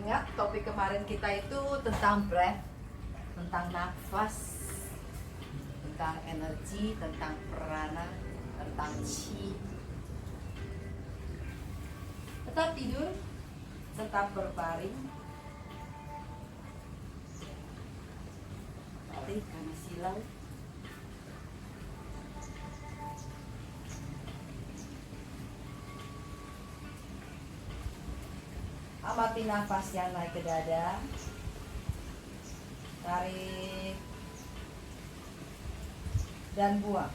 Ingat topik kemarin kita itu tentang breath, tentang nafas, tentang energi, tentang prana, tentang chi. Tetap tidur, tetap berbaring. Balik karena silau. Amati nafas yang naik ke dada. Tarik dan buang.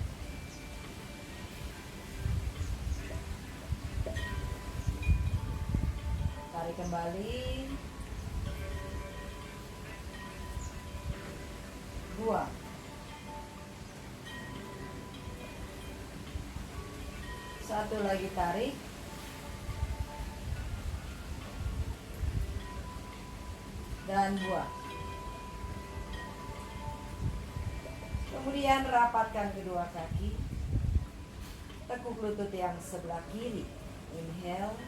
Tarik kembali. Buang. Satu lagi tarik. Dan buang. Kemudian rapatkan kedua kaki. Tekuk lutut yang sebelah kiri. Inhale.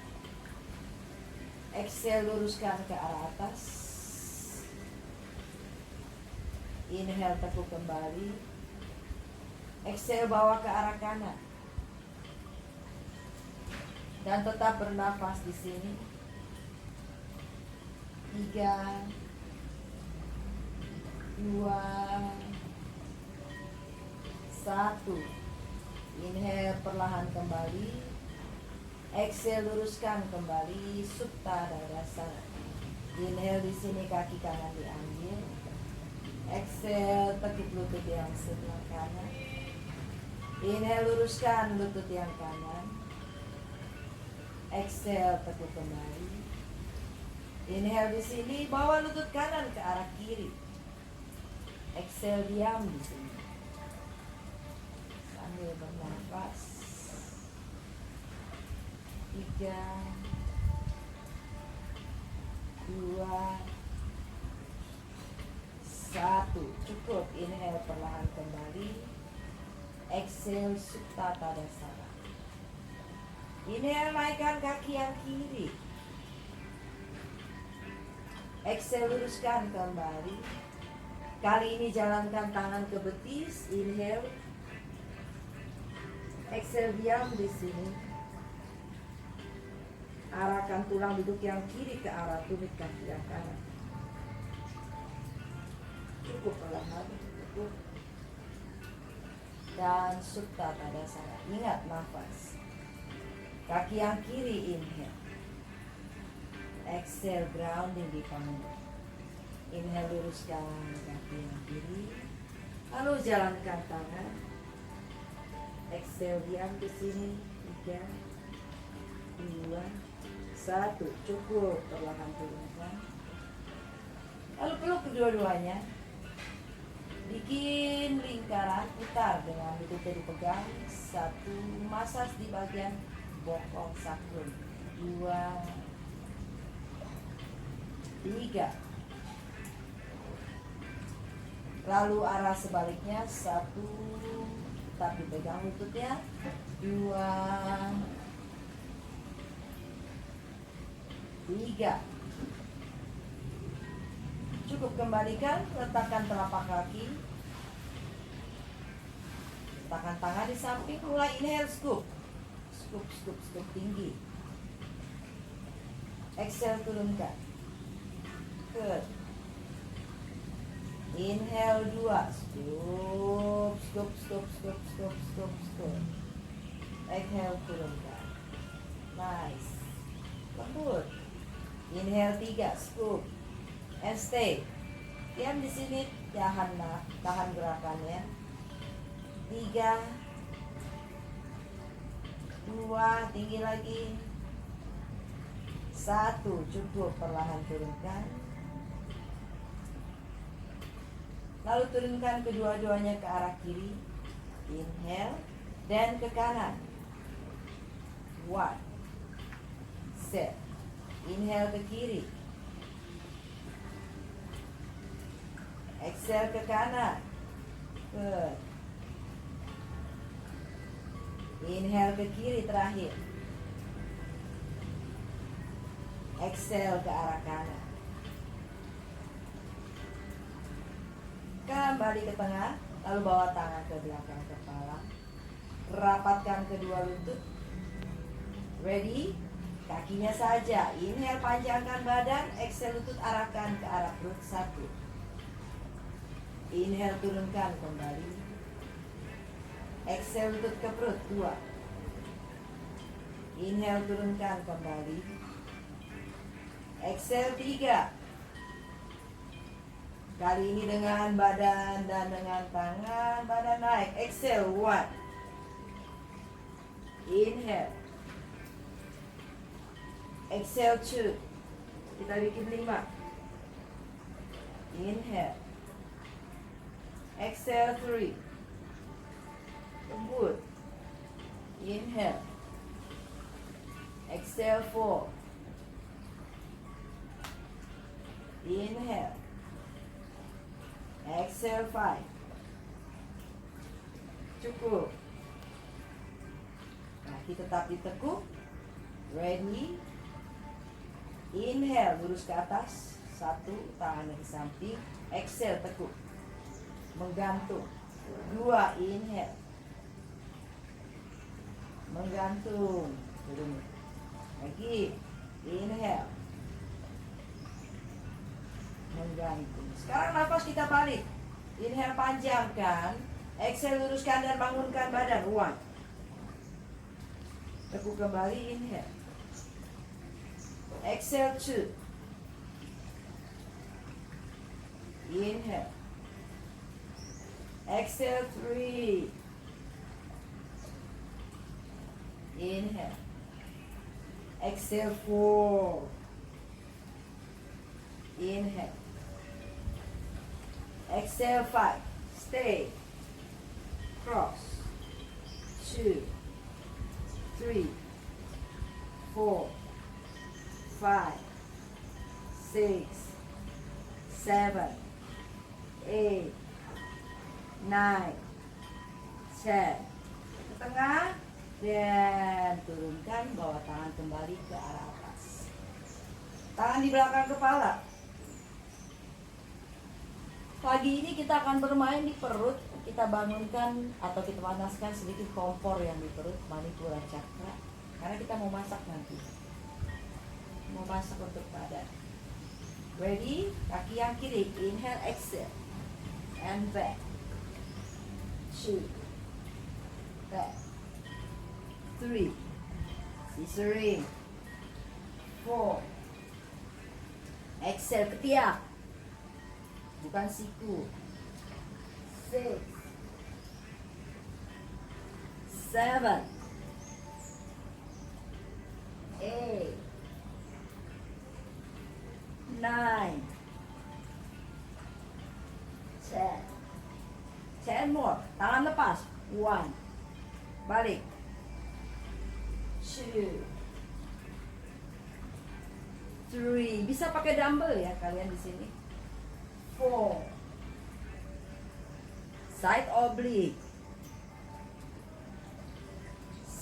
Exhale, luruskan ke arah atas. Inhale, tekuk kembali. Exhale, bawa ke arah kanan. Dan tetap bernafas di sini. 3, 2, 1. Inhale, perlahan kembali. Exhale, luruskan kembali. Supta Dadasana. Inhale, di sini kaki kanan diambil. Exhale, tekuk lutut yang sebelah kanan. Inhale, luruskan lutut yang kanan. Exhale, tekuk kembali. Inhale di sini, bawa lutut kanan ke arah kiri. Exhale, diam di sini. Sambil bernafas. 3, 2, 1. Cukup. Inhale, perlahan kembali. Exhale, Supta Tadasana. Inhale, naikkan kaki yang kiri. Exhale, luruskan kembali. Kali ini jalankan tangan ke betis. Inhale. Exhale, diam di sini. Arahkan tulang duduk yang kiri ke arah tumit kaki yang kanan. Cukup perlahan. Cukup. Dan Supta Tadasana. Ingat nafas. Kaki yang kiri, inhale. Exhale, grounding di panggung. Inhale, luruskan kaki yang kiri. Lalu jalankan tangan. Exhale, diam di sini. 3, 2, 1. Cukup. Perlahan turunkan. Lalu peluk kedua-duanya. Bikin lingkaran, putar dengan lututnya dipegang. 1. Masas di bagian bokong sakrum. 2, 3. Lalu arah sebaliknya. 1. Tapi pegang lututnya. 2, 3. Cukup, kembalikan. Letakkan telapak kaki. Letakkan tangan di samping. Mulai inhale, scoop. Scoop, scoop, scoop tinggi. Exhale, turunkan. Good. Inhale 2. Scoop, scoop, scoop, scoop, scoop, scoop, scoop. Exhale, turunkan. Nice. Lembut. Inhale 3. Scoop. And stay. Diam di sini. Tahan gerakannya. 3, 2. Tinggi lagi. 1. Cukup, perlahan turunkan. Lalu turunkan kedua-duanya ke arah kiri. Inhale. Dan ke kanan. 1. Set. Inhale ke kiri. Exhale ke kanan. Good. Inhale ke kiri terakhir. Exhale ke arah kanan. Kembali ke tengah, lalu bawa tangan ke belakang kepala. Rapatkan kedua lutut. Ready? Kakinya saja. Inhale, panjangkan badan. Exhale, lutut arahkan ke arah perut. 1. Inhale, turunkan kembali. Exhale, lutut ke perut. 2. Inhale, turunkan kembali. Exhale, 3. Kali ini dengan badan dan dengan tangan. Badan naik. Exhale, 1. Inhale. Exhale, 2. Kita bikin 5. Inhale. Exhale, 3. Lembut. Inhale. Exhale, 4. Inhale. Exhale, 5. Cukup. Kaki tetap ditekuk. Ready. Inhale, lurus ke atas. 1, tangannya di samping. Exhale, tekuk. Menggantung. 2, inhale. Menggantung. Turun. Lagi. Inhale. Menggantung. Sekarang nafas kita balik. Inhale, panjangkan. Exhale, luruskan dan bangunkan badan. 1. Tekuk kembali. Inhale. Exhale, 2. Inhale. Exhale, 3. Inhale. Exhale, 4. Inhale. Exhale, 5. Stay. Cross. 2, 3, 4, 5, 6, 7, 8, 9, 10. Ke tengah dan turunkan, bawa tangan kembali ke arah atas. Tangan di belakang kepala. Pagi ini kita akan bermain di perut. Kita bangunkan atau kita panaskan sedikit kompor yang di perut, Manipura Chakra. Karena kita mau masak nanti. Mau masak untuk badan. Ready? Kaki yang kiri. Inhale, exhale. And back. 2. Back. 3. Scissoring. 4. Exhale, ketiak. Bukan siku. 6. 7. 8. 9. 10. 10 more. Tangan lepas. 1. Balik. 2. 3. Bisa pakai dumbbell ya kalian di sini. 4. Side oblique.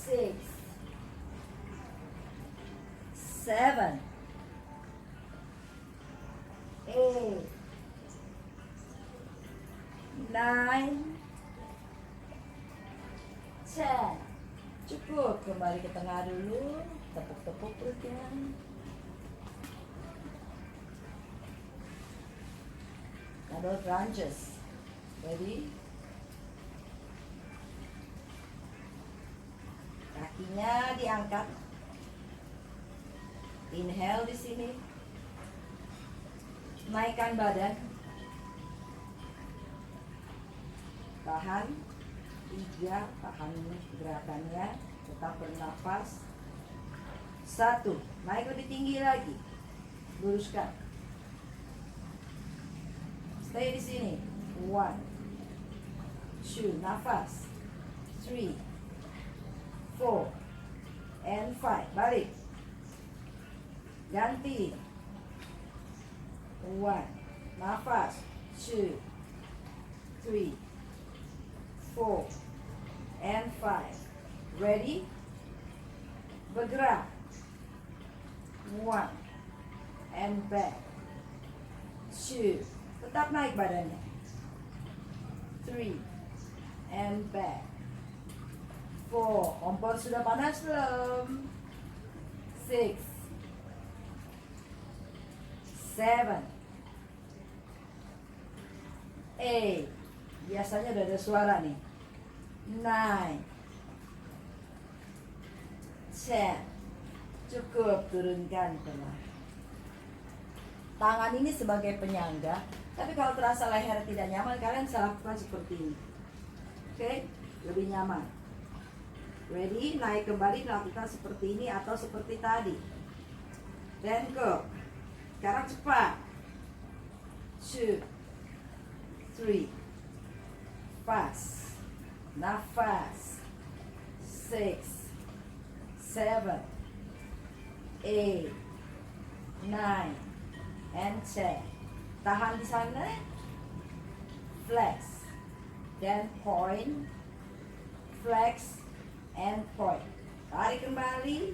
6. 7. 8. 9. 10. Cukup. Kembali ke tengah dulu. Tepuk-tepuk perutnya. Double crunches. Ready? Kakinya diangkat. Inhale di sini. Naikkan badan. Tahan. 3. Tahan gerakannya. Tetap bernafas. 1. Naik lebih tinggi lagi. Luruskan. Stay di sini. 1, 2, nafas. 3, 4, and 5. Balik. Ganti. 1, nafas. 2, 3, 4, and 5. Ready? Bergerak. 1, and back. 2. Tetap naik badannya. 3 and back. 4. Kompor sudah panas belum? 6 7 8. Biasanya udah ada suara nih. 9 10. Cukup, turunkan pelan. Tangan ini sebagai penyangga, tapi kalau terasa leher tidak nyaman, kalian bisa lakukan seperti ini. Oke, lebih nyaman. Ready? Naik kembali, lakukan seperti ini atau seperti tadi. Then go. Sekarang cepat. 2 3 fast. Nafas. 6 7 8 9 and 10. Tahan di sana. Flex. Then point. Flex and point. Tarik kembali.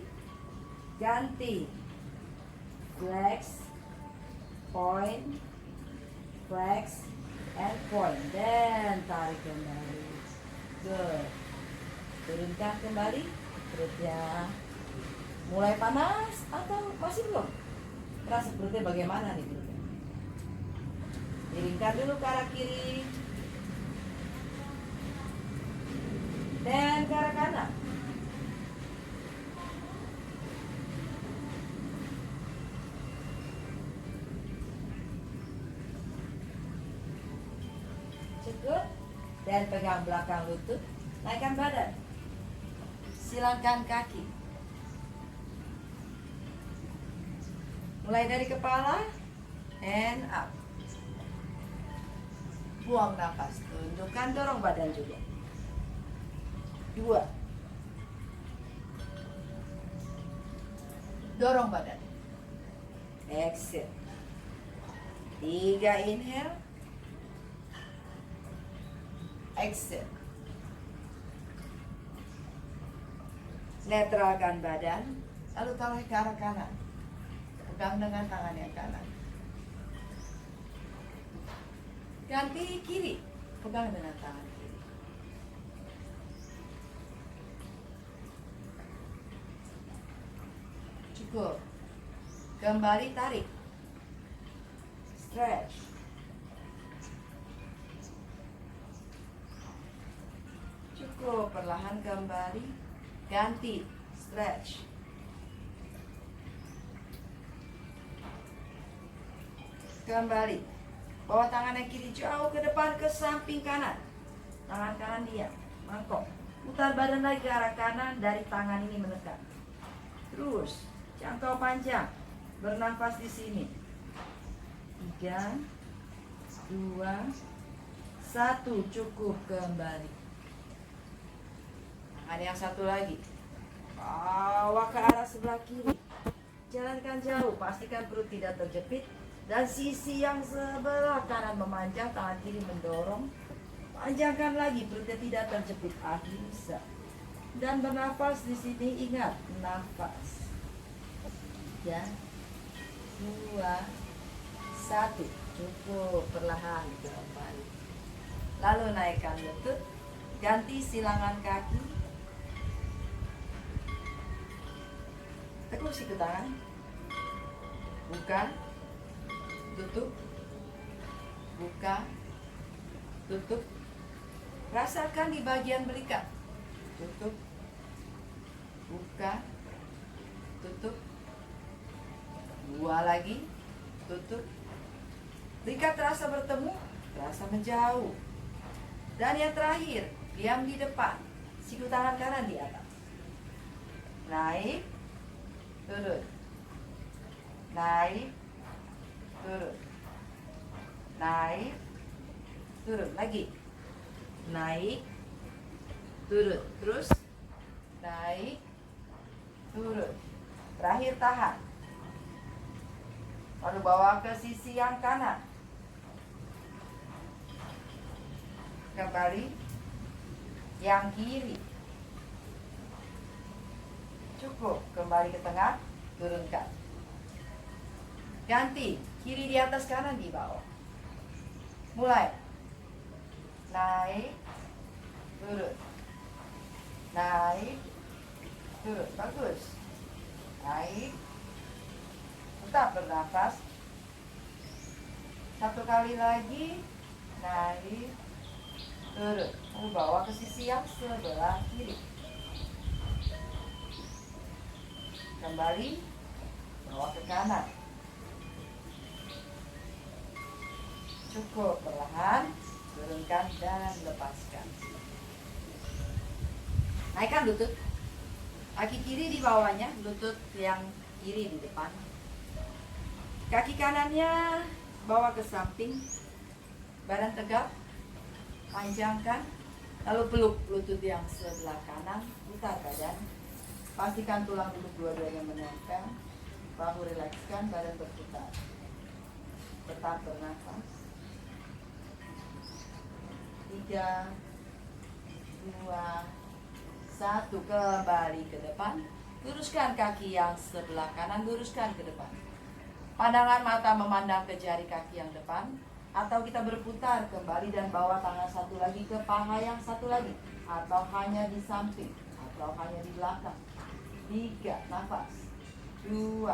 Ganti. Flex. Point. Flex and point. Then tarik kembali. Good. Turunkan kembali perutnya. Mulai panas atau masih belum? Rasa perutnya bagaimana nih perutnya? Miringkan dulu ke arah kiri. Dan ke arah kanan. Cukup. Dan pegang belakang lutut. Naikkan badan. Silangkan kaki. Mulai dari kepala and up. Buang nafas. Tundukkan, dorong badan juga. 2. Dorong badan. Exhale. 3 inhale. Exhale. Netralkan badan. Lalu tarik ke arah kanan. Pegang dengan tangan yang kanan. Ganti kiri. Pegang dengan tangan kiri. Cukup. Kembali tarik. Stretch. Cukup. Perlahan kembali. Ganti. Stretch. Kembali. Bawa tangan yang kiri jauh ke depan ke samping kanan. Tangan kanan diam. Mangkok. Putar badan lagi ke arah kanan, dari tangan ini menekan. Terus jangkau panjang. Bernafas di sini. 3 2 1. Cukup. Kembali. Tangan yang satu lagi. Bawa ke arah sebelah kiri. Jalankan jauh. Pastikan perut tidak terjepit. Dan sisi yang sebelah kanan memanjang, tangan kiri mendorong. Panjangkan lagi, perutnya tidak terjepit. Akhir bisa. Dan bernafas di sini, ingat, nafas. 3 2 1. Cukup, perlahan kembali. Lalu naikkan lutut, ganti silangan kaki. Tekuk siku tangan. Buka. Tutup. Buka. Tutup. Rasakan di bagian belikat. Tutup. Buka. Tutup. 2 lagi. Tutup. Belikat terasa bertemu, terasa menjauh. Dan yang terakhir, diam di depan. Siku tangan kanan di atas. Naik. Turun. Naik. Turun. Naik. Turun. Lagi. Naik. Turun. Terus. Naik. Turun. Terakhir tahan. Lalu bawa ke sisi yang kanan. Kembali. Yang kiri. Cukup. Kembali ke tengah. Turunkan. Ganti. Kiri di atas, kanan di bawah. Mulai. naik, turun, naik, turun. Bagus. Naik, tetap bernafas. Satu kali lagi, naik, turun. Lalu bawa ke sisi yang sebelah kiri. Kembali, bawa ke kanan. Cukup, perlahan, turunkan dan lepaskan. Naikkan lutut. Kaki kiri di bawahnya, lutut yang kiri di depan. Kaki kanannya bawa ke samping. Badan tegap, panjangkan. Lalu peluk lutut yang sebelah kanan, putar badan. Pastikan tulang duduk dua-duanya menempel. Bahu rilekskan, badan berputar. Tetap bernafas. 3, 2, 1. Kembali ke depan. Luruskan kaki yang sebelah kanan, luruskan ke depan. Pandangan mata memandang ke jari kaki yang depan. Atau kita berputar kembali dan bawa tangan satu lagi ke paha yang satu lagi. Atau hanya di samping, atau hanya di belakang. 3, nafas. 2,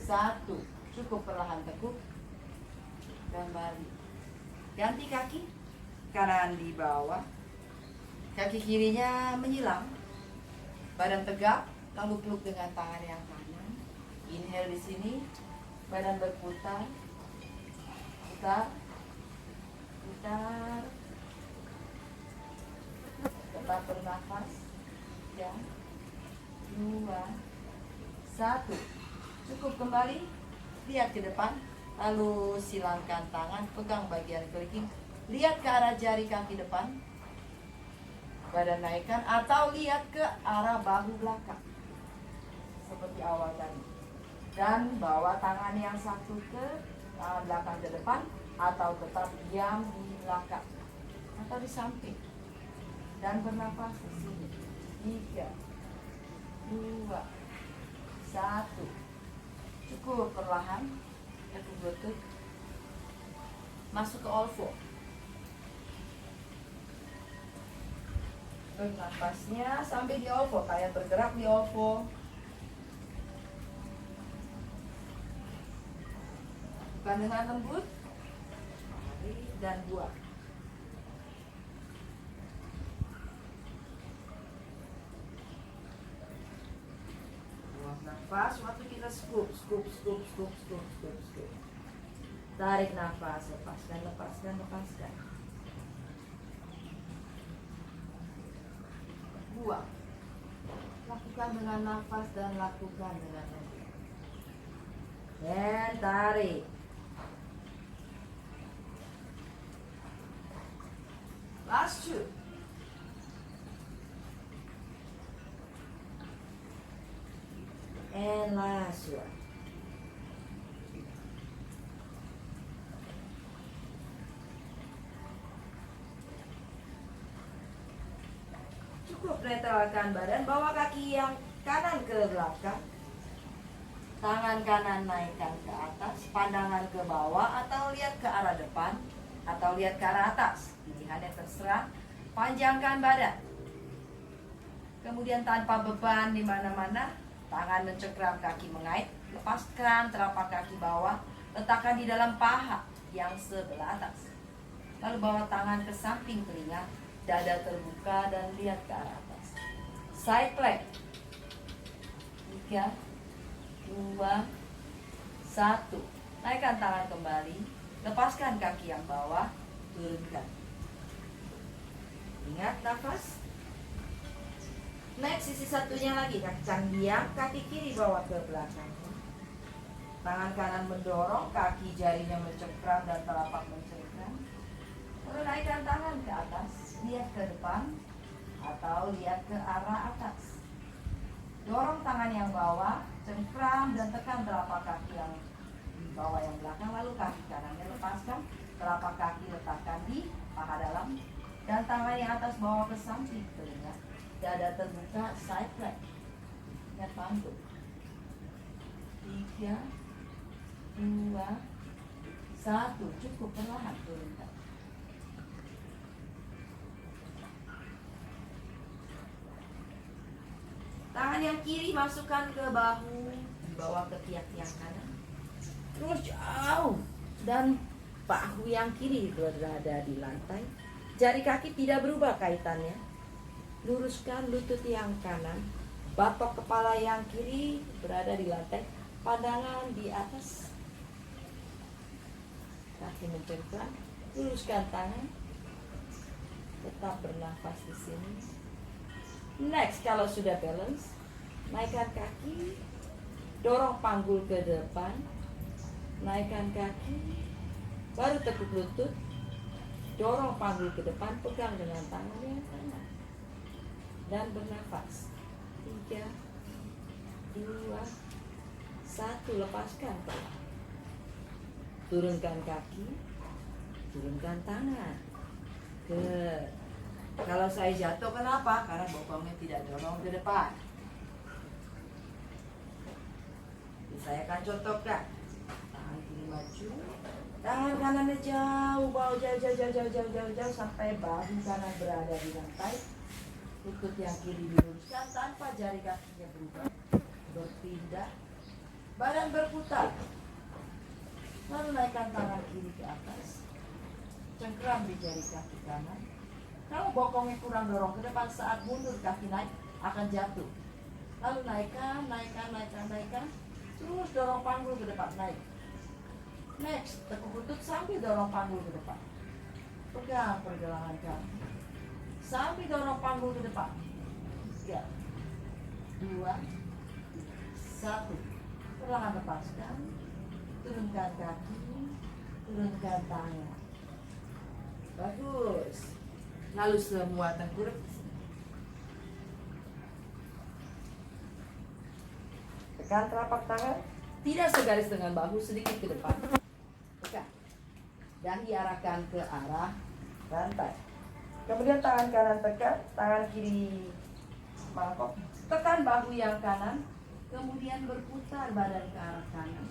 1. Cukup, perlahan tekuk. Kembali. Ganti kaki. Kanan di bawah. Kaki kirinya menyilang. Badan tegak, lalu peluk dengan tangan yang kanan. Inhale di sini. Badan berputar. Putar. Putar. Tetap bernafas. 3, 2, 1. Cukup, kembali. Lihat ke depan. Lalu silangkan tangan, pegang bagian kelingking. Lihat ke arah jari kaki depan. Badan naikkan atau lihat ke arah bahu belakang. Seperti awal tadi. Dan bawa tangan yang satu ke tangan belakang ke depan. Atau tetap diam di belakang. Atau di samping. Dan bernafas di sini. 3, 2, 1. Cukup, perlahan. Tekuk lutut. Masuk ke all four. Bernafasnya sampai di all four, kayak bergerak di all four. Bukan dengan lembut. Tarik dan buang. Buang nafas waktu kita scoop. Tarik nafas, lepaskan. Buang. Lakukan dengan nafas dan lakukan dengan lembut. Dan tarik. Last two. And last one. Cukup, netralkan badan. Bawa kaki yang kanan ke belakang. Tangan kanan naikkan ke atas. Pandangan ke bawah atau lihat ke arah depan. Atau lihat ke arah atas. Pilihannya terserah. Panjangkan badan. Kemudian tanpa beban di mana-mana. Tangan mencengkram, kaki mengait. Lepaskan telapak kaki bawah. Letakkan di dalam paha yang sebelah atas. Lalu bawa tangan ke samping telinga. Dada terbuka dan lihat ke arah atas. Side plank. 3, 2, 1. Naikkan tangan kembali. Lepaskan kaki yang bawah. Turunkan. Ingat nafas. Next, sisi satunya lagi. Kaki diam, kaki kiri bawa ke belakang. Tangan kanan mendorong, kaki jarinya mencengkram dan telapak mencengkram. Lalu naikkan tangan ke atas. Lihat ke depan atau lihat ke arah atas. Dorong tangan yang bawah, cengkram dan tekan telapak kaki yang di bawah yang belakang. Lalu kaki kanannya lepaskan, telapak kaki letakkan di paha dalam. Dan tangan yang atas bawa ke samping telinga. Dada terbuka, side plank. Ingat pantu. 3, 2, 1. Cukup, perlahan turunkan. Tangan yang kiri masukkan ke bahu, dibawa ke tiang kanan. Terus jauh. Dan bahu yang kiri berada di lantai. Jari kaki tidak berubah kaitannya. Luruskan lutut yang kanan. Batok kepala yang kiri berada di lantai. Pandangan di atas. Kaki mencengkram. Luruskan tangan. Tetap bernafas di sini. Next, kalau sudah balance, naikkan kaki, dorong panggul ke depan, naikkan kaki, baru tekuk lutut, dorong panggul ke depan, pegang dengan tangan yang kanan, dan bernafas. 3, 2, 1, lepaskan pelan. Turunkan kaki, turunkan tangan. Kalau saya jatuh kenapa? Karena bokongnya tidak dorong ke depan. Saya akan contohkan. Tangan kiri maju, tangan kanannya jauh, bawa jauh sampai bahu kanan berada di lantai. Lutut yang kiri diluruskan tanpa jari kakinya berubah. Berpindah, badan berputar. Lalu naikkan tangan kiri ke atas. Cengkram di jari kaki kanan. Kalau bokongnya kurang dorong ke depan, saat mundur kaki naik akan jatuh. Lalu naikkan. Terus dorong panggul ke depan, naik. Next, tekuk lutut sambil dorong panggul ke depan. Pegang pergelangan kaki. Sambil dorong panggul ke depan. 3, 2, 1. Perlahan lepaskan. Turunkan kaki. Turunkan tangan. Bagus. Lalu semua tengkurap. Tekan telapak tangan, tidak segaris dengan bahu, sedikit ke depan. Tekan. Dahi arahkan ke arah rantai. Kemudian tangan kanan tekan, tangan kiri mangkok. Tekan bahu yang kanan, kemudian berputar badan ke arah kanan.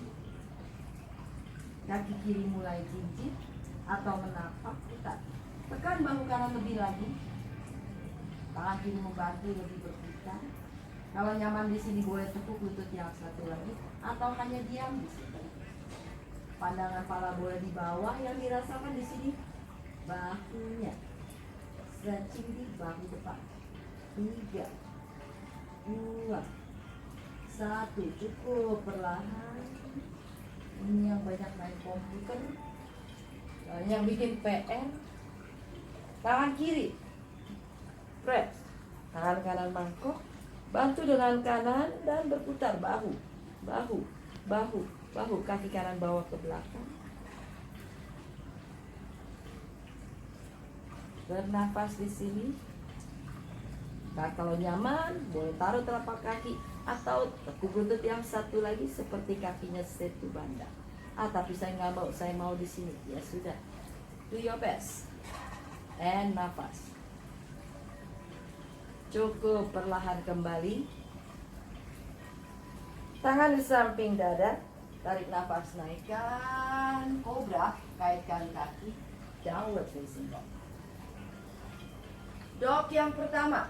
Kaki kiri mulai jinjit atau menapak, putar. Tekan bahu kanan lebih lagi. Tangan kiri membantu lebih berputar. Kalau nyaman di sini boleh tekuk lutut yang satu lagi atau hanya diam di sini. Pandangan kepala boleh di bawah, yang dirasakan di sini bahunya. Stretching di bahu depan. 3, 2, 1. Cukup perlahan. Ini yang banyak main komputer, yang bikin PR. Tangan kiri press, tangan kanan mangkok, bantu dengan kanan dan berputar bahu, kaki kanan bawa ke belakang. Bernafas di sini. Nah, kalau nyaman boleh taruh telapak kaki atau tekuk lutut yang satu lagi seperti kakinya setu banda. Tapi saya nggak mau, saya mau di sini. Ya sudah, do your best. And nafas. Cukup, perlahan kembali. Tangan di samping dada. Tarik nafas, naikkan. Cobra, kaitkan kaki. Downward facing dog. Dog yang pertama.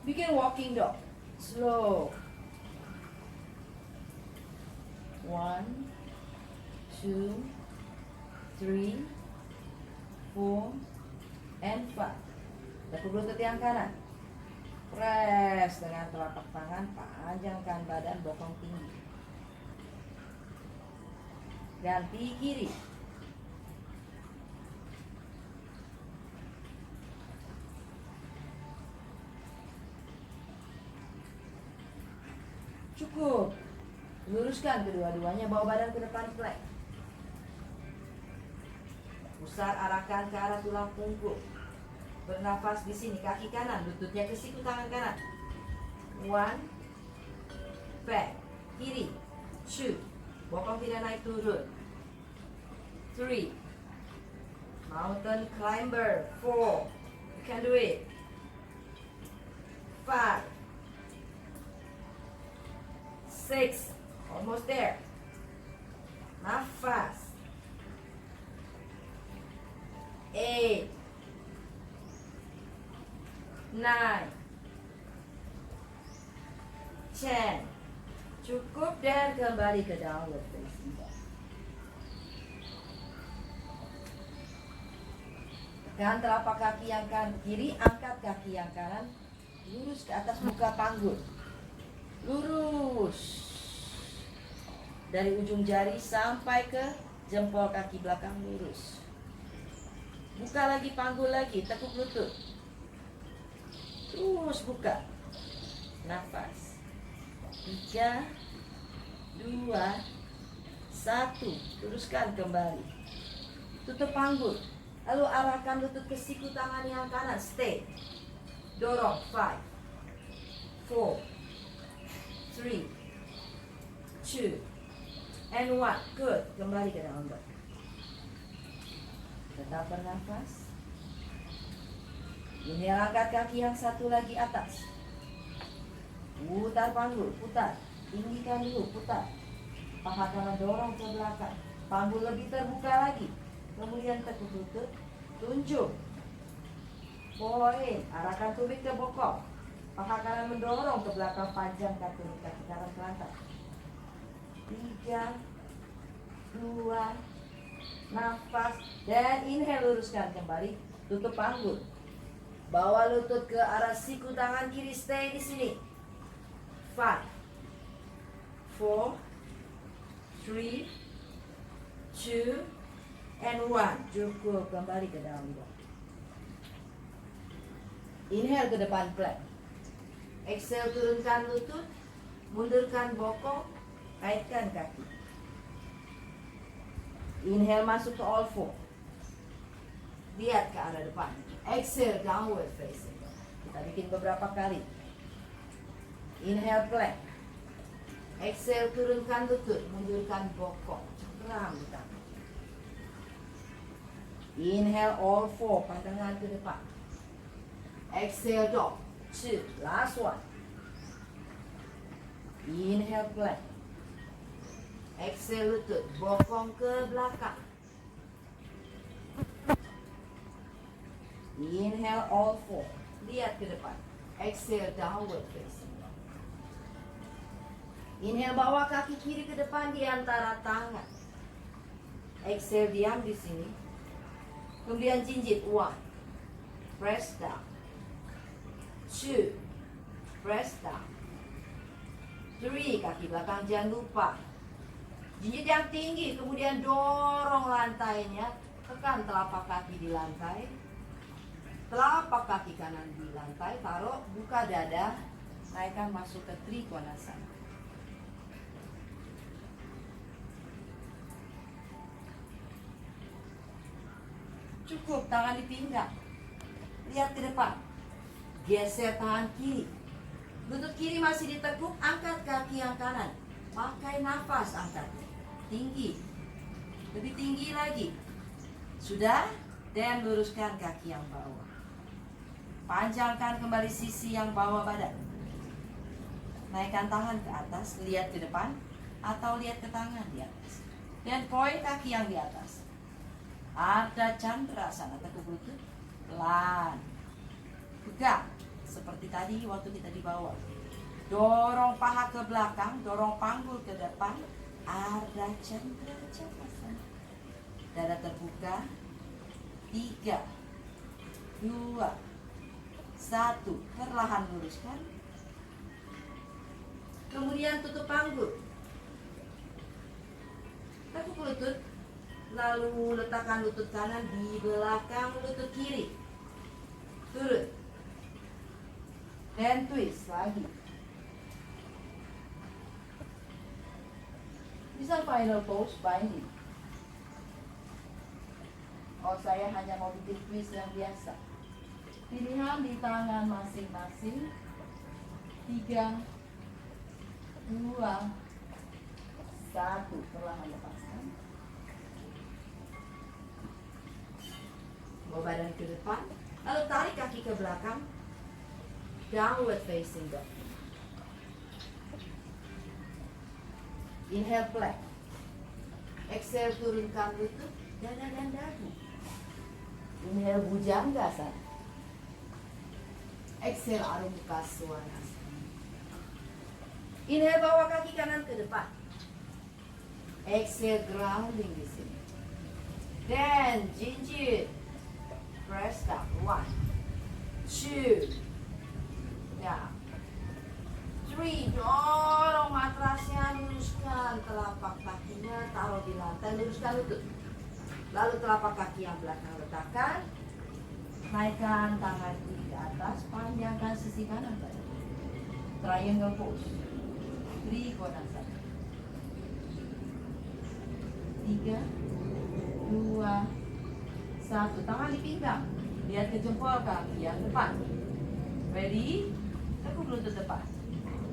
Bikin walking dog. Slow. 1, 2, 3, 4, and 5. Tekuk lutut yang kanan. Press dengan telapak tangan, panjangkan badan, bokong tinggi. Ganti kiri. Cukup. Luruskan kedua-duanya, bawa badan ke depan flat. Pusar, arahkan ke arah tulang punggung. Bernafas di sini, kaki kanan, lututnya ke siku tangan kanan. 1, back, kiri, 2, bokong tidak naik turun. 3, mountain climber. 4, you can do it. 5, 6, almost there. Nafas. 8, 9, 10. Cukup dan kembali ke downward facing dog. Tekan telapak kaki yang kiri, angkat kaki yang kanan, lurus ke atas muka panggul. Lurus dari ujung jari sampai ke jempol kaki belakang, lurus. Buka lagi panggul lagi, tekuk lutut. Terus buka. Nafas. 3, 2, 1. Luruskan kembali. Tutup panggul. Lalu arahkan lutut ke siku tangan yang kanan. Stay. Dorong. 5, 4, 3, 2, and 1. Good. Kembali ke down dog. Tetap bernafas. Inhale, angkat kaki yang satu lagi atas. Putar panggul, putar. Tinggikan dulu, putar. Paha kanan dorong ke belakang. Panggul lebih terbuka lagi. Kemudian tekuk lutut, tunjuk. Poin, arahkan tumit ke bokong. Paha kanan mendorong ke belakang, panjang kaki kanan ke lantai. 3, 2, nafas, dan inhale, luruskan kembali. Tutup panggul. Bawa lutut ke arah siku tangan kiri, stay di sini. 5, 4, 3, 2, and 1. Cukup, kembali ke down dog. Inhale ke depan plank. Exhale, turunkan lutut, mundurkan bokong, kaitkan kaki. Inhale, masuk ke all four. Lihat ke arah depan. Exhale, downward facing. Kita bikin beberapa kali. Inhale, plank. Exhale, turunkan lutut, mundurkan bokong, cengkeram di tangan. Inhale, all four, pandangan ke depan. Exhale, dog. 2, last one. Inhale, plank. Exhale, lutut, bokong ke belakang. Inhale, all four. Lihat ke depan. Exhale, downward facing. Inhale, bawa kaki kiri ke depan di antara tangan. Exhale, diam di sini. Kemudian jinjit. 1, press down. 2, press down. 3, kaki belakang jangan lupa. Jinjit yang tinggi, kemudian dorong lantainya. Tekan telapak kaki di lantai. Telapak kaki kanan di lantai, taruh, buka dada, naikkan masuk ke Trikonasana. Cukup, tangan di pinggang. Lihat ke depan. Geser tangan kiri. Lutut kiri masih ditekuk, angkat kaki yang kanan. Pakai nafas, angkat. Tinggi. Lebih tinggi lagi. Sudah? Dan luruskan kaki yang bawah. Panjangkan kembali sisi yang bawah badan. Naikkan tangan ke atas, lihat ke depan, atau lihat ke tangan di atas. Dan poin kaki yang di atas. Ardha Chandrasana, tekuk lutut, pelan. Pegang, seperti tadi waktu kita di bawah. Dorong paha ke belakang, dorong panggul ke depan. Ardha Chandrasana. Dada terbuka. 3, 2, 1. Perlahan luruskan. Kemudian tutup panggul. Tekuk lutut. Lalu letakkan lutut kanan di belakang lutut kiri. Turun. Dan twist lagi. Bisa final pose binding. Oh, saya hanya mau bikin twist yang biasa. Pilihan di tangan masing-masing. 3, 2, 1. Perlahan lepaskan. Bawa badan ke depan. Lalu tarik kaki ke belakang. Downward facing dog. Inhale, plank. Exhale, turunkan lutut, dada dan dagu. Inhale, Bhujangasana. Exhale, Adho Mukha Svanasana. Inhale, bawa kaki kanan ke depan. Exhale, grounding di sini. Then jinjit, press down. 1, 2, ya. 3, dorong matrasnya, luruskan telapak kakinya, taruh di lantai, luruskan lutut. Lalu telapak kaki yang belakang letakkan. Naikkan tangan kiri ke atas, panjangkan sisi kanan badan. Triangle pose. Trikonasana. 3, 2, 1. Tangan di pinggang. Lihat ke jempol kaki yang depan. Ready? Tekuk lutut depan.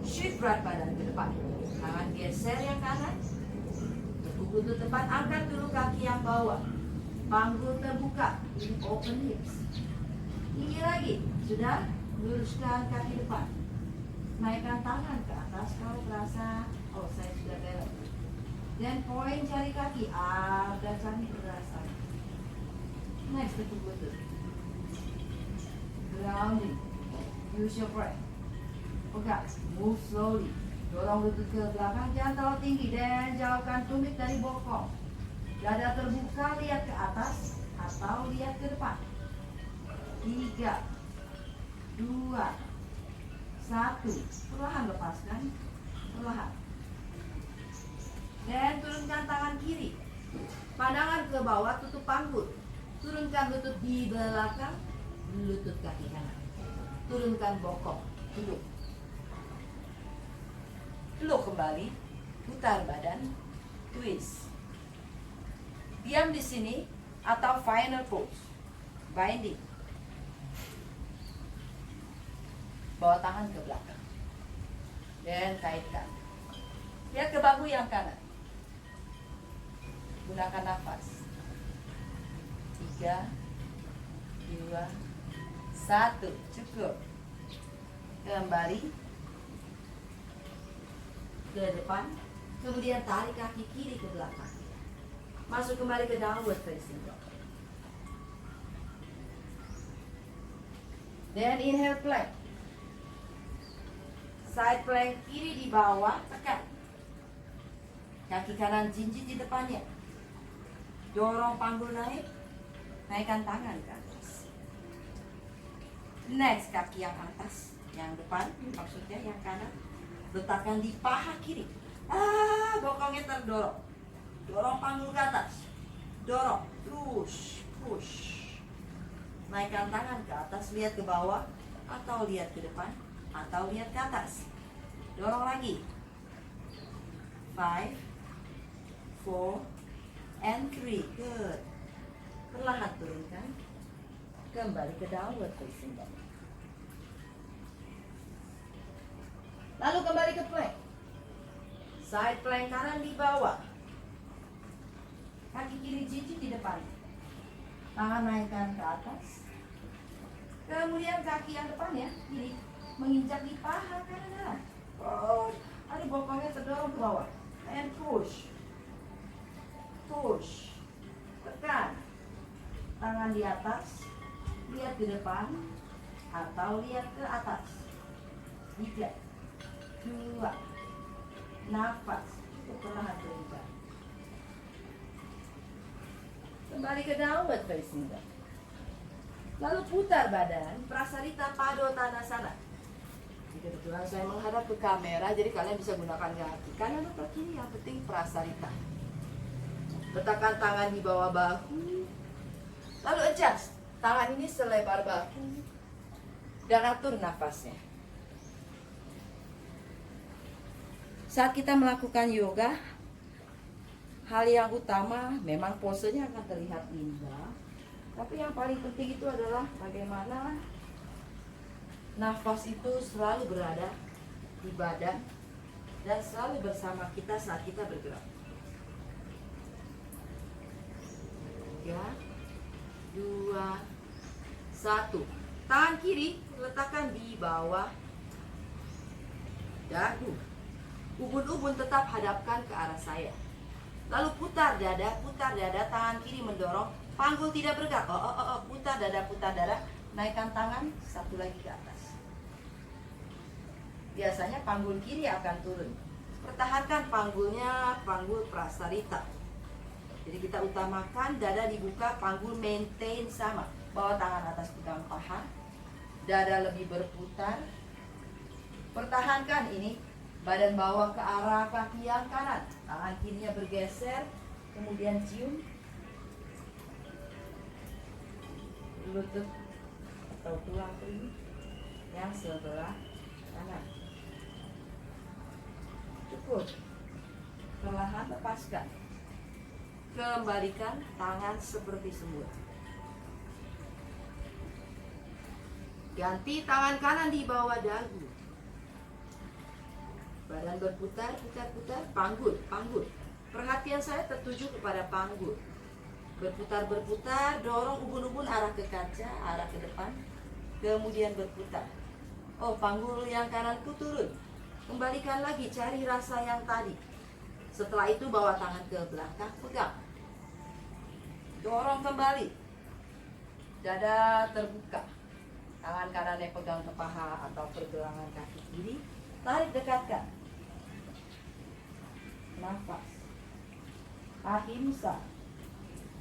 Shift berat badan ke depan. Tangan geser yang kanan. Tekuk lutut depan. Angkat dulu kaki yang bawah. Panggul terbuka. Ini open hips. Tinggi lagi. Sudah? Luruskan kaki depan. Naikkan tangan ke atas kalau terasa. Oh, saya sudah belok. Dan point jari kaki. Ada cantik berasa. Next, tekuk lutut. Grounding. Use your breath. Pegang. Move slowly. Dorong lutut ke belakang. Jangan terlalu tinggi. Dan jauhkan tumit dari bokong. Dada terbuka. Lihat ke atas. Atau lihat ke depan. 3, 2, 1. Perlahan lepaskan. Perlahan. Dan turunkan tangan kiri. Pandangan ke bawah, tutup panggul. Turunkan lutut di belakang. Lutut kaki kanan. Turunkan bokong. Duduk. Peluk kembali. Putar badan. Twist. Diam di sini atau final pose. Binding. Bawa tangan ke belakang. Dan kaitkan. Lihat ke bahu yang kanan. Gunakan nafas. 3, 2, 1. Cukup. Kembali ke depan. Kemudian tarik kaki kiri ke belakang. Masuk kembali ke downward facing dog. Dan inhale plank. Side plank kiri di bawah, tekan. Kaki kanan jinjit di depannya. Dorong panggul naik. Naikkan tangan ke atas. Next, kaki yang atas. Yang depan, maksudnya yang kanan. Letakkan di paha kiri. Bokongnya terdorong. Dorong panggul ke atas. Dorong, terus, push. Naikkan tangan ke atas, lihat ke bawah. Atau lihat ke depan. Atau lihat ke atas. Dorong lagi. 5, 4, and 3. Good. Perlahan turunkan. Kembali ke downward facing dog. Lalu kembali ke plank. Side plank kanan di bawah. Kaki kiri jinjit di depan. Tangan naikkan ke atas. Kemudian kaki yang depan ya, kiri, menginjak di paha kanan. Push. Ada bokongnya terdorong ke bawah. And push. Push. Tekan. Tangan di atas. Lihat ke depan. Atau lihat ke atas. 3, 2. Nafas. Cukup perlahan turunkan. Kembali ke downward facing dog. Lalu putar badan. Prasarita Padottanasana. Kebetulan saya menghadap ke kamera, jadi kalian bisa gunakan kaki kanan atau kiri, yang penting prasarita. Letakkan tangan di bawah bahu. Lalu adjust. Tangan ini selebar bahu. Dan atur nafasnya. Saat kita melakukan yoga, hal yang utama memang posenya akan terlihat indah. Tapi yang paling penting itu adalah bagaimana nafas itu selalu berada di badan dan selalu bersama kita saat kita bergerak. 3, 2, 1. Tangan kiri letakkan di bawah dagu. Ubun-ubun tetap hadapkan ke arah saya. Lalu putar dada, tangan kiri mendorong, panggul tidak bergerak. Putar dada. Naikkan tangan, satu lagi ke atas. biasanya panggul kiri akan turun. Pertahankan panggulnya, panggul prasarita. Jadi kita utamakan dada dibuka, panggul maintain sama. Bawa tangan atas pegang paha, dada lebih berputar. Pertahankan ini, badan bawah ke arah kaki yang kanan, tangan kirinya bergeser, kemudian cium lutut atau tulang telinga yang sebelah kanan. Cukup. Perlahan lepaskan. Kembalikan tangan seperti semula. Ganti tangan kanan di bawah dagu. Badan berputar, putar-putar, panggul, panggul. Perhatian saya tertuju kepada panggul. Berputar-berputar, dorong ubun-ubun arah ke kaca, arah ke depan. Kemudian berputar. Oh, panggul yang kananku turun. Kembalikan lagi, cari rasa yang tadi. Setelah itu bawa tangan ke belakang, pegang. Dorong kembali. Dada terbuka. Tangan kanannya pegang ke paha atau pergelangan kaki kiri. Tarik dekatkan. Nafas. Ahimsa.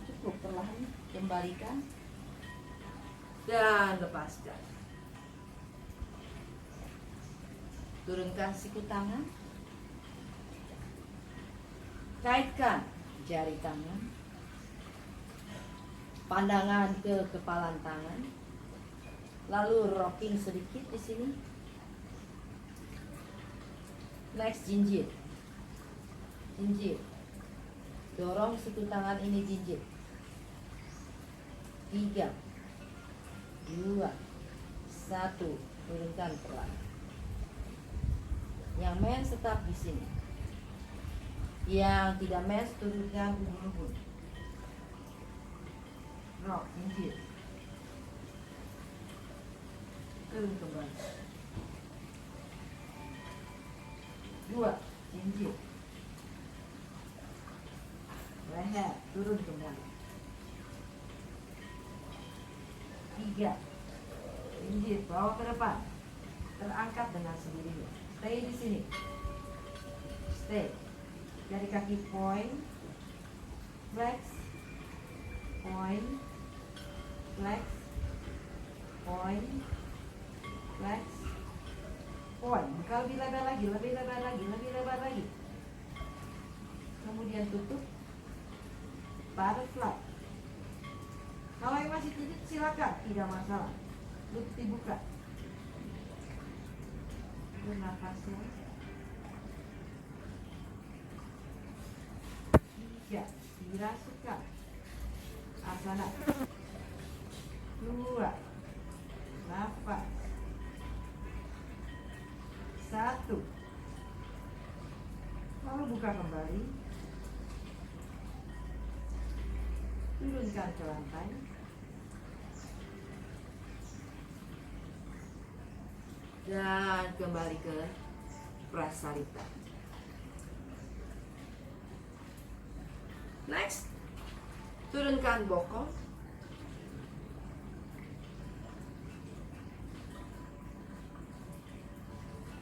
Cukup, perlahan kembalikan. Dan lepaskan. Turunkan siku tangan. Kaitkan jari tangan. Pandangan ke kepalan tangan. Lalu rocking sedikit di sini. Next, jinjit. Jinjit. Dorong siku tangan ini jinjit. 3, 2, 1. Turunkan pelan. Yang mens tetap di sini. Yang tidak mens turunkan ubun-ubun. Rock, jinjit. Turun kembali. 2, jinjit. Leher, turun kembali. 3, jinjit, bawa ke depan. Terangkat dengan sendirinya. Stay di sini. Stay. Jari kaki point, flex, point, flex, point, flex, point. Buka lebih lebar lagi, lebih lebar lagi, lebih lebar lagi. Kemudian tutup. Butterfly. Kalau yang masih titik silakan, tidak masalah. Lutut dibuka. Bernafasnya. 3, dirasukan. Asana. 2, nafas. 1. Lalu buka kembali. Turunkan ke lantai. Dan kembali ke prasarita. Next, turunkan bokong.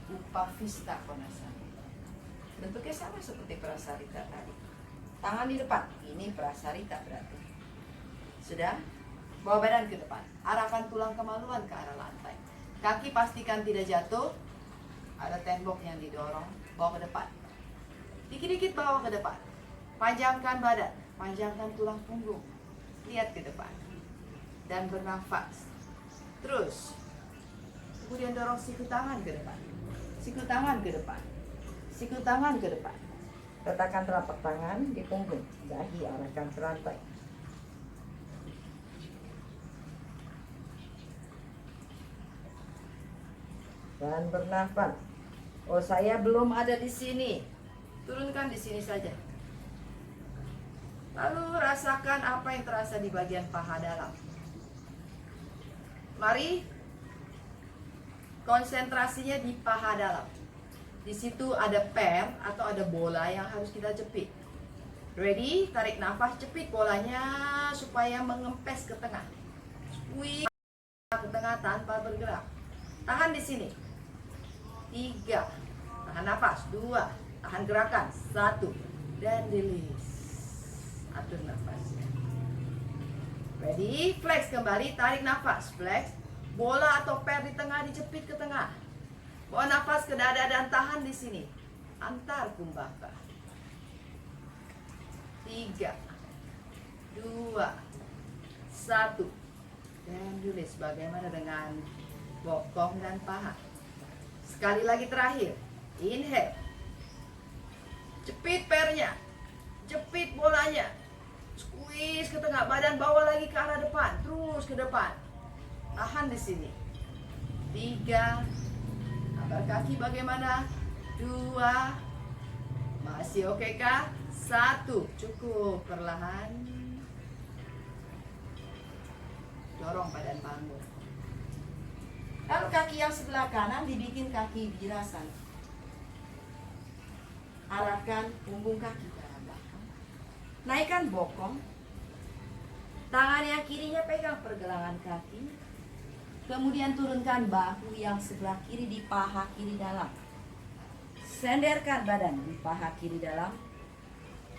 Upavista Konasana. Bentuknya sama seperti prasarita tadi. Tangan di depan. Ini prasarita berarti. Sudah? Bawa badan ke depan. Arahkan tulang kemaluan ke arah lantai. Kaki pastikan tidak jatuh. Ada tembok yang didorong. Bawa ke depan. Dikit-dikit bawa ke depan. Panjangkan badan. Panjangkan tulang punggung. Lihat ke depan. Dan bernafas. Terus. Kemudian dorong siku tangan ke depan. Siku tangan ke depan. Siku tangan ke depan. Letakkan telapak tangan di punggung. Dahi arahkan ke lantai. Dan bernafas. Oh, saya belum ada di sini. Turunkan di sini saja. Lalu rasakan apa yang terasa di bagian paha dalam. Mari. Konsentrasinya di paha dalam. Di situ ada per atau ada bola yang harus kita jepit. Ready? Tarik nafas, jepit bolanya supaya mengempes ke tengah. Squeeze ke tengah tanpa bergerak. Tangan di sini. 3. Tahan nafas. 2. Tahan gerakan. 1. Dan release. Atur nafasnya. Ready? Flex kembali. Tarik nafas. Flex. Bola atau per di tengah dijepit ke tengah. Bawa nafas ke dada dan tahan di sini. Antar kumbhaka. 3, 2, 1. Dan release. Bagaimana dengan bokong dan paha? Sekali lagi terakhir. Inhale. Jepit pernya. Jepit bolanya. Squeeze ke tengah. Badan bawa lagi ke arah depan. Terus ke depan. Tahan di sini. 3. Angkat kaki bagaimana? 2. Masih oke kah? 1. Cukup. Perlahan. Dorong badan bangun. Lalu kaki yang sebelah kanan dibikin kaki virasana. Arahkan punggung kaki ke arah belakang. Naikkan bokong. Tangan yang kirinya pegang pergelangan kaki. Kemudian turunkan bahu yang sebelah kiri di paha kiri dalam. Senderkan badan di paha kiri dalam.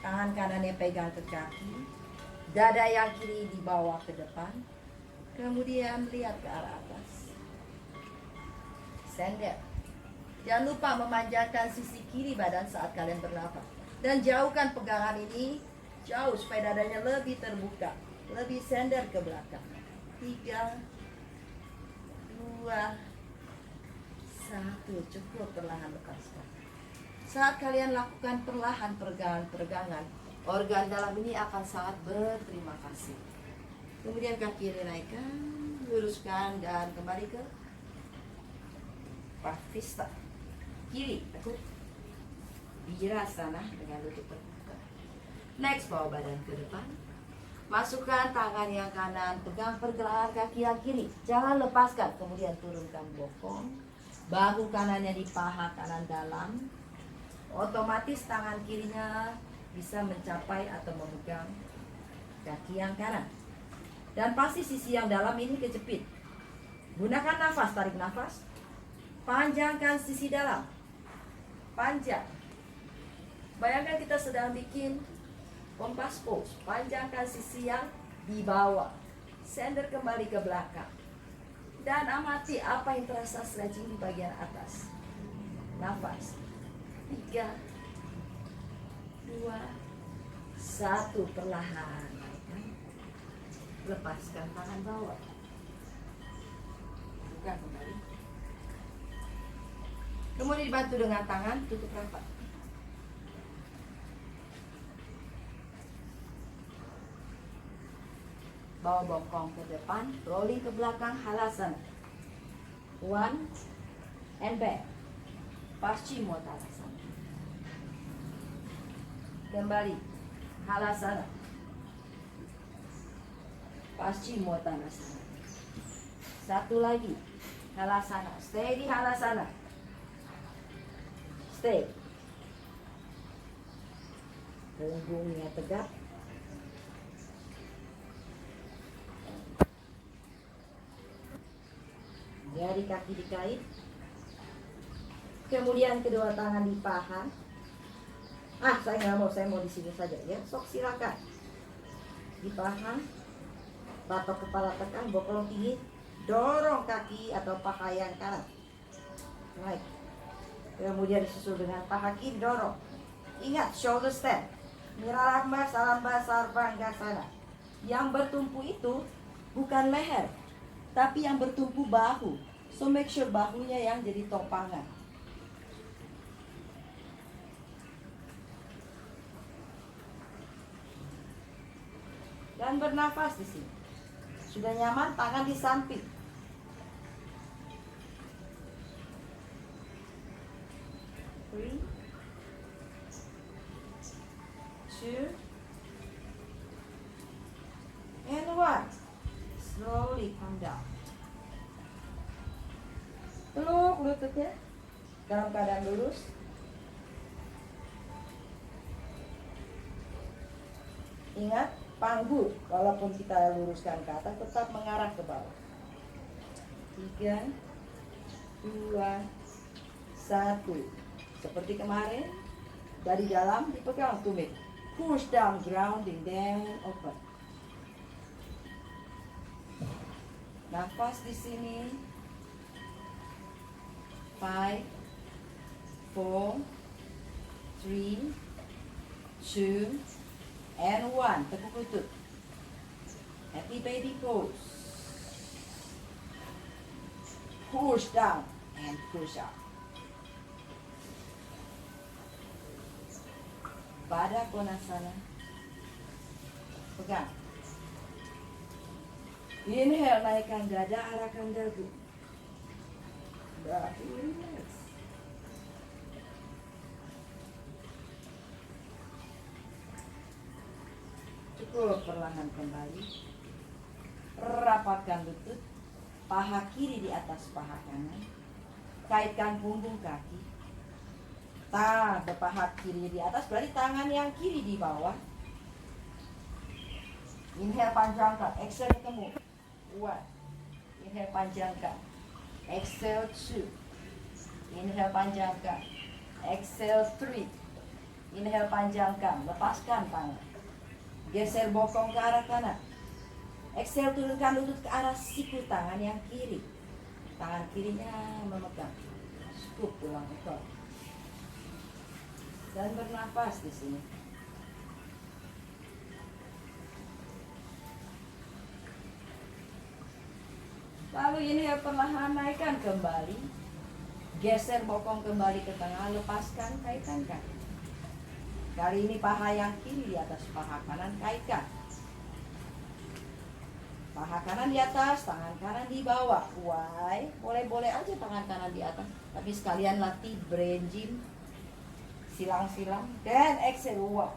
Tangan kanannya pegang ke kaki. Dada yang kiri dibawa ke depan. Kemudian lihat ke arah atas. Sender. Jangan lupa memanjangkan sisi kiri badan saat kalian bernafas. Dan jauhkan pegangan ini jauh supaya dadanya lebih terbuka. Lebih sender ke belakang. 3, 2, 1. Cukup. Perlahan lepaskan. Saat kalian lakukan perlahan peregangan, organ dalam ini akan sangat berterima kasih. Kemudian kaki kiri naikkan, luruskan dan kembali ke Pravista. Kiri, tekuk virasana dengan lutut terbuka. Next, bawa badan ke depan. Masukkan tangan yang kanan, pegang pergelangan kaki yang kiri. Jangan lepaskan, kemudian turunkan bokong. Bahu kanannya di paha kanan dalam. Otomatis tangan kirinya bisa mencapai atau memegang kaki yang kanan. Dan pasti sisi yang dalam ini kejepit. Gunakan nafas, tarik nafas. Panjangkan sisi dalam. Panjang. Bayangkan kita sedang bikin kompas pose. Panjangkan sisi yang di bawah. Sender kembali ke belakang. Dan amati apa yang terasa stretching di bagian atas. Nafas. 3, 2, 1. Perlahan. Lepaskan tangan bawah. Buka kembali. Kemudian dibantu dengan tangan, tutup rapat. Bawa bokong ke depan, rolling ke belakang, halasana. 1 and back. Paschimottanasana. Kembali, halasana. Paschimottanasana. Satu lagi, halasana. Stay di halasana. Stay. Punggungnya tegak. Jari kaki dikait. Kemudian kedua tangan di paha. Saya nggak mau, saya mau di sini saja ya. Sok silakan. Di paha. Batok kepala tekan, bokong tinggi. Dorong kaki atau paha yang kanan. Naik. Kemudian disusul dengan paha kiri, dorong. Ingat, shoulder stand. Miralamba, salamba, sarvangasana. Yang bertumpu itu bukan leher, tapi yang bertumpu bahu. So make sure bahunya yang jadi topangan. Dan bernafas di sini. Sudah nyaman, tangan di samping. Three, 2, and 1. Slowly come down. Peluk lututnya dalam keadaan lurus. Ingat, panggul walaupun kita luruskan ke atas tetap mengarah ke bawah. 3, 2, 1. 1. Seperti kemarin, dari dalam dipegang tumit. Push down, grounding, then open. Nafas di sini. 5, 4, 3, 2, and 1. Tekuk lutut. Happy baby pose. Push down and push up. Pada Konasana. Pegang. Inhale, naikkan dada, arahkan dagu. Bahu relax. Cukup, perlahan kembali. Rapatkan lutut. Paha kiri di atas paha kanan. Kaitkan punggung kaki. Paha kiri di atas, berarti tangan yang kiri di bawah. Inhale, panjangkan. Exhale, ketemu. 1. Inhale, panjangkan. Exhale, 2. Inhale, panjangkan. Exhale, 3. Inhale, panjangkan. Lepaskan tangan. Geser bokong ke arah kanan. Exhale, turunkan lutut ke arah siku tangan yang kiri. Tangan kirinya memegang. Scoop tulang ekor. Dan bernafas di sini. Lalu ini perlahan naikkan kembali. Geser bokong kembali ke tengah, lepaskan, kaitkan kaki. Kali ini paha yang kiri di atas paha kanan, kaitkan. Paha kanan di atas, tangan kanan di bawah. Why? Boleh-boleh aja tangan kanan di atas, tapi sekalian latih brain gym. Silang-silang. Dan exhale, walk.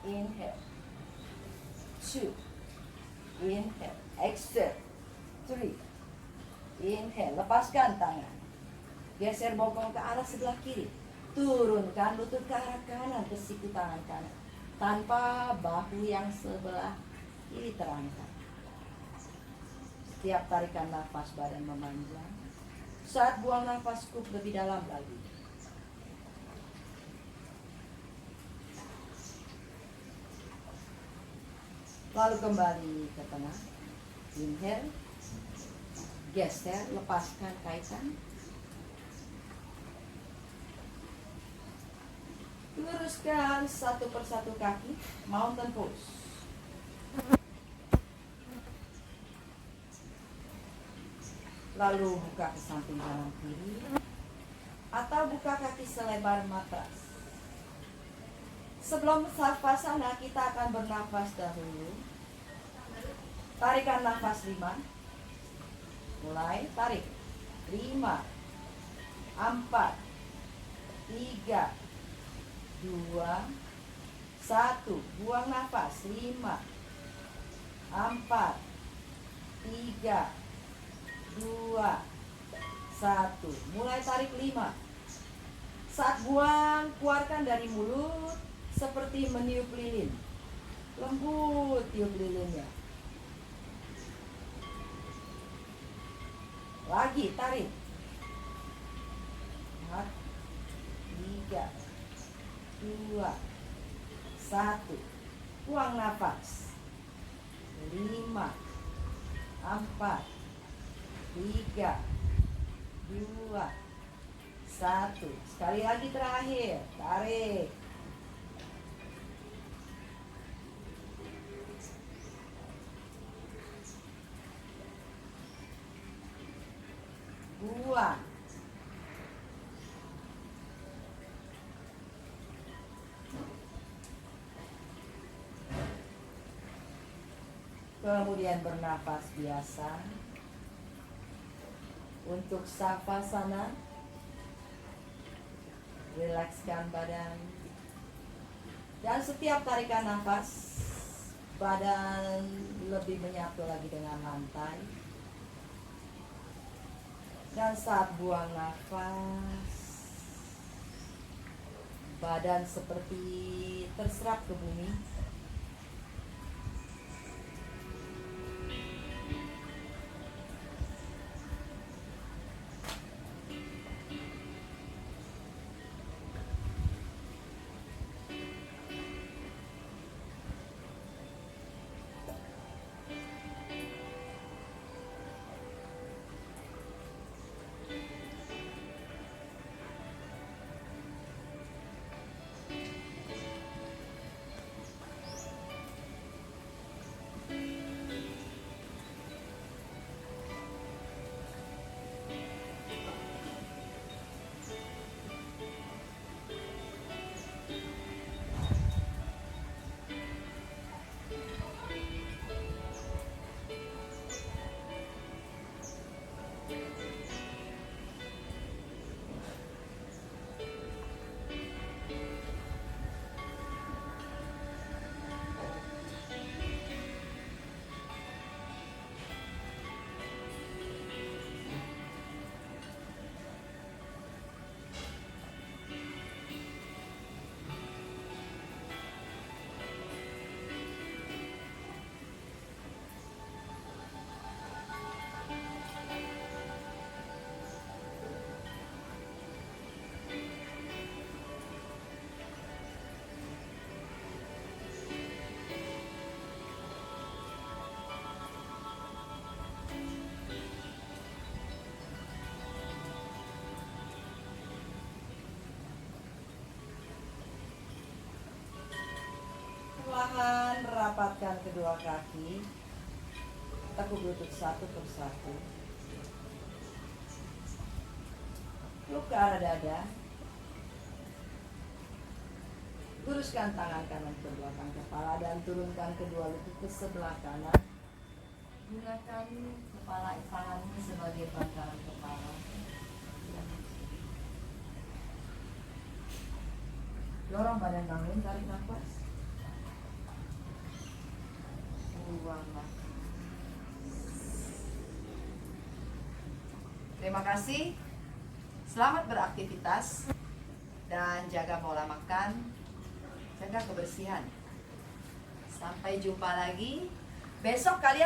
Inhale. 2. Inhale. Exhale. 3. Inhale. Lepaskan tangan. Geser bokong ke arah sebelah kiri. Turunkan lutut ke arah kanan, ke siku tangan kanan. Tanpa bahu yang sebelah kiri terangkat. Setiap tarikan nafas badan memanjang. Saat buang nafas, scoop lebih dalam lagi. Lalu kembali ke tengah. Inhale. Geser, lepaskan, kaitan. Luruskan satu persatu kaki. Mountain pose. Lalu buka ke samping kanan kiri. Atau buka kaki selebar matras. Sebelum savasana, kita akan bernafas dahulu. Tarikan nafas 5. Mulai, tarik. 5, 4, 3, 2, 1. Buang nafas. 5, 4, 3, 2, 1. Mulai tarik 5. Saat buang, keluarkan dari mulut seperti meniup lilin. Lembut tiup lilinnya. Lagi tarik. 4, 3, 2, 1. Buang nafas. 5, 4, 3, 2, 1. Sekali lagi terakhir. Tarik. Buang. Kemudian bernafas biasa. Untuk savasana, rilekskan badan. Dan setiap tarikan nafas, badan lebih menyatu lagi dengan lantai. Dan saat buang nafas, badan seperti terserap ke bumi. Perlahan rapatkan kedua kaki. Tekuk lutut satu persatu. Peluk ke arah dada. Luruskan tangan kanan ke belakang kepala dan turunkan kedua lutut ke sebelah kanan. Gunakan kepala tanganmu sebagai bantalan kepala. Dorong badan bangun, tarik nafas. Buang nafas. Terima kasih. Selamat beraktivitas dan jaga pola makan, jaga kebersihan. Sampai jumpa lagi. Besok kalian